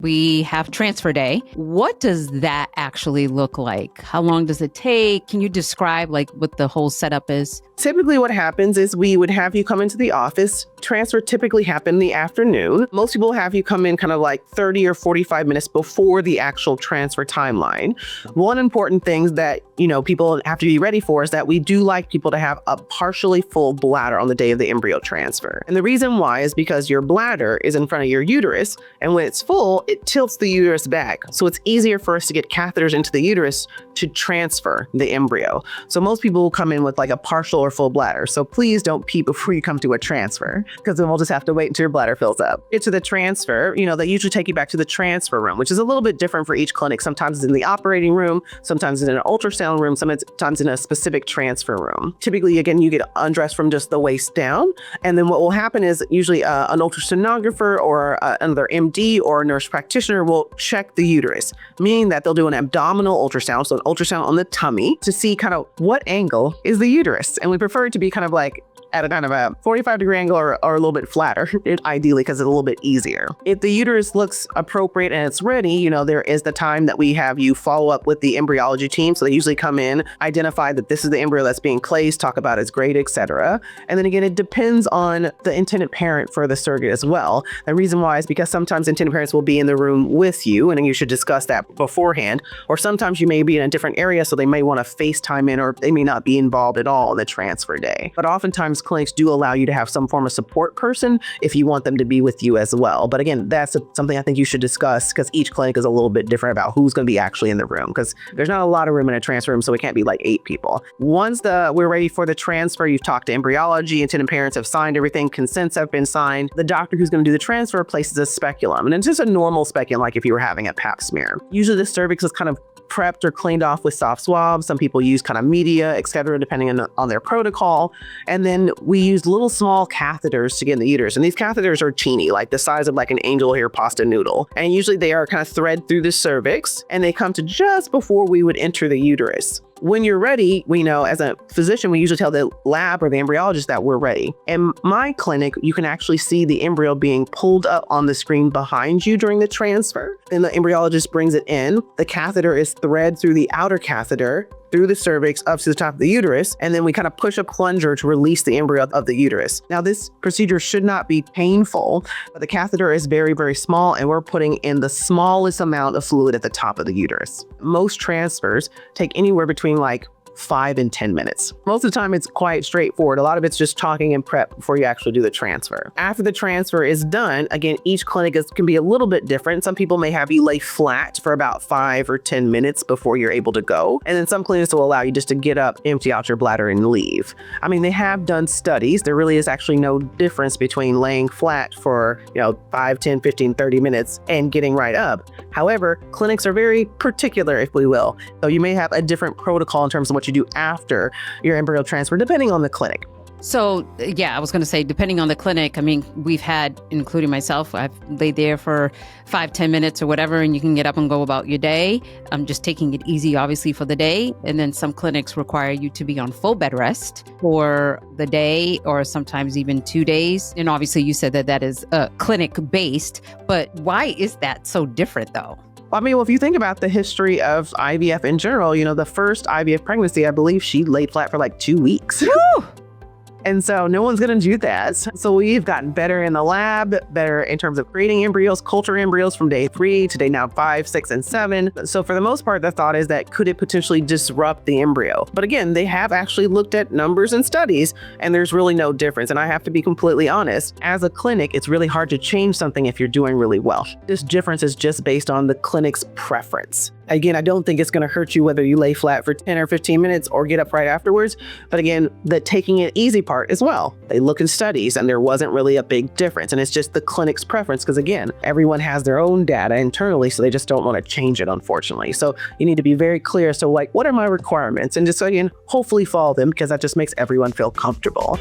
We have transfer day. What does that actually look like? How long does it take? Can you describe like what the whole setup is? Typically what happens is we would have you come into the office. Transfer typically happen in the afternoon. Most people have you come in kind of like 30 or 45 minutes before the actual transfer timeline. One important thing that, people have to be ready for is that we do like people to have a partially full bladder on the day of the embryo transfer. And the reason why is because your bladder is in front of your uterus, and when it's full, it tilts the uterus back. So it's easier for us to get catheters into the uterus to transfer the embryo. So most people will come in with like a partial or full bladder. So please don't pee before you come to a transfer, because then we'll just have to wait until your bladder fills up. Get to the transfer, they usually take you back to the transfer room, which is a little bit different for each clinic. Sometimes it's in the operating room, sometimes it's in an ultrasound room, sometimes in a specific transfer room. Typically, again, you get undressed from just the waist down. And then what will happen is usually an ultrasonographer or another MD or a nurse practitioner will check the uterus, meaning that they'll do an abdominal ultrasound, so an ultrasound on the tummy to see kind of what angle is the uterus. And we prefer it to be kind of like at a kind of a 45-degree angle or a little bit flatter, ideally, because it's a little bit easier. If the uterus looks appropriate and it's ready, there is the time that we have you follow up with the embryology team. So they usually come in, identify that this is the embryo that's being placed, talk about its grade, etc. And then again, it depends on the intended parent for the surrogate as well. The reason why is because sometimes intended parents will be in the room with you, and then you should discuss that beforehand. Or sometimes you may be in a different area, so they may want to FaceTime in, or they may not be involved at all in the transfer day. But oftentimes clinics do allow you to have some form of support person if you want them to be with you as well. But again, that's something I think you should discuss, because each clinic is a little bit different about who's going to be actually in the room, because there's not a lot of room in a transfer room, so it can't be like 8 people. Once we're ready for the transfer, you've talked to embryology, intended parents have signed everything, consents have been signed. The doctor who's going to do the transfer places a speculum, and it's just a normal speculum like if you were having a pap smear. Usually the cervix is kind of prepped or cleaned off with soft swabs. Some people use kind of media, etc., depending on their protocol. And then we use little small catheters to get in the uterus. And these catheters are teeny, like the size of like an angel hair pasta noodle. And usually they are kind of thread through the cervix, and they come to just before we would enter the uterus. When you're ready, we know as a physician, we usually tell the lab or the embryologist that we're ready. In my clinic, you can actually see the embryo being pulled up on the screen behind you during the transfer. Then the embryologist brings it in. The catheter is thread through the outer catheter, through the cervix up to the top of the uterus, and then we kind of push a plunger to release the embryo of the uterus. Now, this procedure should not be painful, but the catheter is very, very small, and we're putting in the smallest amount of fluid at the top of the uterus. Most transfers take anywhere between like 5 and 10 minutes. Most of the time, it's quite straightforward. A lot of it's just talking and prep before you actually do the transfer. After the transfer is done, again, each clinic can be a little bit different. Some people may have you lay flat for about 5 or 10 minutes before you're able to go. And then some clinics will allow you just to get up, empty out your bladder, and leave. I mean, they have done studies. There really is actually no difference between laying flat for, 5, 10, 15, 30 minutes and getting right up. However, clinics are very particular, if we will. So you may have a different protocol in terms of what you do after your embryo transfer, depending on the clinic. So, yeah, I was going to say, depending on the clinic, I mean, we've had, including myself, I've laid there for 5-10 minutes or whatever, and you can get up and go about your day. I'm just taking it easy, obviously, for the day. And then some clinics require you to be on full bed rest for the day, or sometimes even 2 days. And obviously, you said that is clinic-based, but why is that so different, though? I mean, well, if you think about the history of IVF in general, the first IVF pregnancy, I believe she laid flat for like 2 weeks. Woo! And so no one's going to do that. So we've gotten better in the lab, better in terms of creating embryos, culture embryos from day 3 to day now 5, 6, and 7. So for the most part, the thought is that could it potentially disrupt the embryo? But again, they have actually looked at numbers and studies, and there's really no difference. And I have to be completely honest, as a clinic, it's really hard to change something if you're doing really well. This difference is just based on the clinic's preference. Again, I don't think it's going to hurt you whether you lay flat for 10 or 15 minutes or get up right afterwards. But again, the taking it easy part as well. They look in studies and there wasn't really a big difference. And it's just the clinic's preference, because again, everyone has their own data internally, so they just don't want to change it, unfortunately. So you need to be very clear. So like, what are my requirements? And just, again, hopefully follow them, because that just makes everyone feel comfortable.